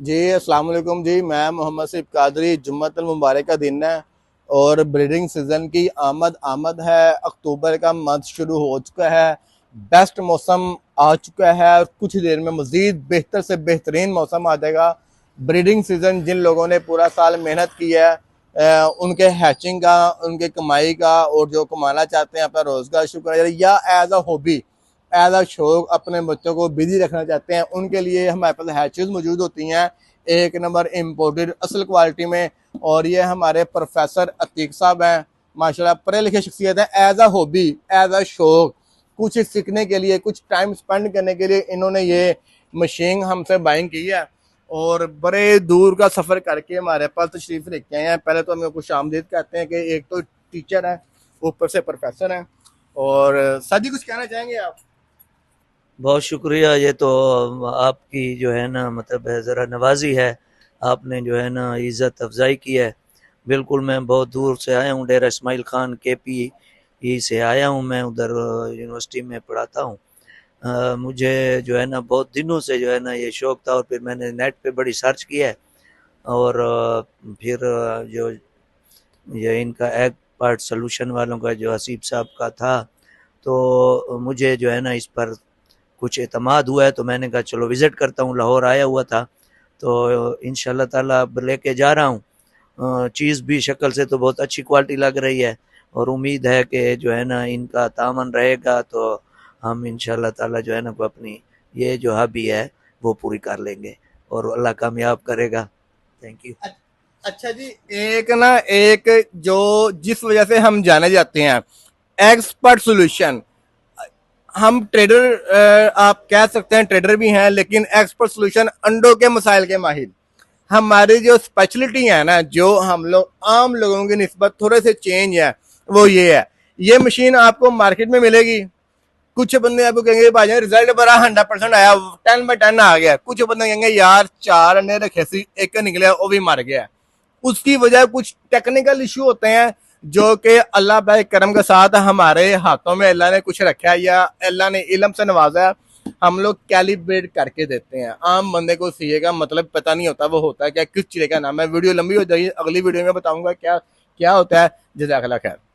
जी अस्सलाम वालेकुम जी। मैं मोहम्मद सिफ कादरी। जुम्मतुल मुबारक का दिन है और ब्रीडिंग सीजन की आमद आमद है। अक्टूबर का मंथ शुरू हो चुका है। बेस्ट मौसम आ चुका है और कुछ देर में मजीद बेहतर से बेहतरीन मौसम आ जाएगा। ब्रीडिंग सीजन जिन लोगों ने पूरा साल मेहनत की है उनके हैचिंग का, उनके कमाई का और जो कमाना चाहते हैं अपना रोजगार शुरू करना या as a hobby, as a शौक अपने बच्चों को बिजी रखना चाहते हैं, उनके लिए हमारे पास हैचेज मौजूद होती हैं एक नंबर इम्पोर्टेड असल क्वालिटी में। और ये हमारे प्रोफेसर अतीक साहब हैं, माशाल्लाह पढ़े लिखे शख्सियत है। As a hobby, as a शौक, कुछ सीखने के लिए, कुछ टाइम स्पेंड करने के लिए इन्होंने ये मशीन हमसे बाइंग की है और बड़े दूर का सफ़र करके हमारे पास तशरीफ लेके आए हैं। पहले तो हमें कुछ आमदीद कहते हैं कि एक तो टीचर है, ऊपर से प्रोफेसर हैं। और सर जी कुछ कहना चाहेंगे आप? बहुत शुक्रिया। ये तो आपकी जो है ना मतलब ज़रा नवाजी है। आपने जो है ना इज़्ज़त अफजाई की है। बिल्कुल मैं बहुत दूर से आया हूँ, डेरा इस्माइल खान केपी ई से आया हूँ। मैं उधर यूनिवर्सिटी में पढ़ाता हूँ। मुझे जो है ना बहुत दिनों से जो है ना ये शौक़ था और फिर मैंने नेट पे बड़ी सर्च किया है और फिर जो ये इनका एग पार्ट सोल्यूशन वालों का जो हसीब साहब का था, तो मुझे जो है ना इस पर कुछ एतमाद हुआ है, तो मैंने कहा चलो विज़िट करता हूँ। लाहौर आया हुआ था तो इंशाल्लाह ताला अब लेके जा रहा हूँ। चीज़ भी शक्ल से तो बहुत अच्छी क्वालिटी लग रही है और उम्मीद है कि जो है ना इनका तामन रहेगा तो हम इंशाल्लाह ताला जो है ना को अपनी ये जो हॉबी है वो पूरी कर लेंगे और अल्लाह कामयाब करेगा। Thank you. अच्छा जी, एक ना एक जो जिस वजह से हम जाने जाते हैं, एक्सपर्ट सॉल्यूशन। हम ट्रेडर, आप कह सकते हैं ट्रेडर भी हैं, लेकिन एक्सपर्ट सॉल्यूशन अंडों के मसाइल के माहिर। हमारी जो स्पेशलिटी है ना, जो हम लोग आम लोगों की निस्बत थोड़े से चेंज है, वो ये है। ये मशीन आपको मार्केट में मिलेगी। कुछ बंदे आपको कहेंगे भाई रिजल्ट बड़ा 100% आया, 10/10 आ गया। कुछ बंदे कहेंगे यार 4 अंडे रखे सी, एक निकला वो भी मर गया। उसकी वजह कुछ टेक्निकल इशू होते हैं जो कि अल्लाह भाई करम के साथ हमारे हाथों में अल्लाह ने कुछ रखा है या अल्लाह ने इल्म से नवाजा है। हम लोग कैलिब्रेट करके देते हैं। आम बंदे को सीए का मतलब पता नहीं होता, वो होता है क्या, किस चीज़ का नाम है। वीडियो लंबी हो जाएगी, अगली वीडियो में बताऊंगा क्या क्या होता है। जज़ाकल्लाह खैर।